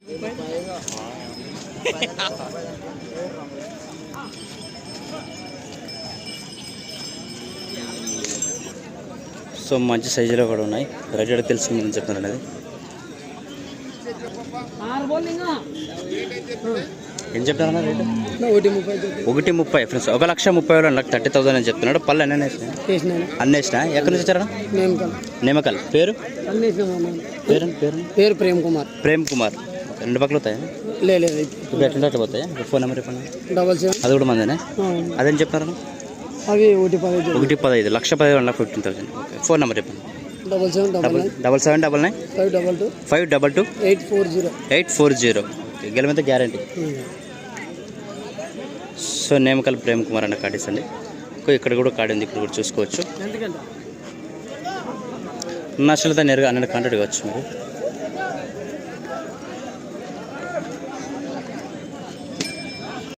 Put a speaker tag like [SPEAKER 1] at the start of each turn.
[SPEAKER 1] So మంచి సైజులో కూడా ఉన్నాయి. రేట్ కూడా తెలుసుకుందని చెప్తున్నారు అనేది. ఏం చెప్తారన్నా రేటు? 1,30,000 ఫ్రెండ్స్. 1,30,000 నాకు 30,000 అని చెప్తున్నాడు. పళ్ళు అన్నీ అన్నీ వేసినా. ఎక్కడి నుంచి వచ్చారా? నేమకల్. పేరు పేరు
[SPEAKER 2] పేరు ప్రేమ్ కుమార్.
[SPEAKER 1] ప్రేమ్ కుమార్. 2 పక్కలు అవుతాయా?
[SPEAKER 2] లేదు
[SPEAKER 1] ఇప్పుడు ఎట్లా పోతాయా? ఫోన్ నెంబర్ చెప్పండి.
[SPEAKER 2] 77.
[SPEAKER 1] అది కూడా మందేనా? అదేం చెప్తారా?
[SPEAKER 2] అవి 1,15,000.
[SPEAKER 1] 1,15,00,000 ఓకే. ఫోన్ నెంబర్ చెప్పండి. 7799 522 840. గెలమంతా గ్యారంటీ. సో నేమకల్ ప్రేమ్ కుమార్ అన్న కార్డు ఇస్తుంది. ఇక్కడ కూడా కార్డు ఉంది, ఇక్కడ కూడా చూసుకోవచ్చు. నష్టలతో నేరుగా 12 కాంటాక్ట్ కావచ్చు మీరు.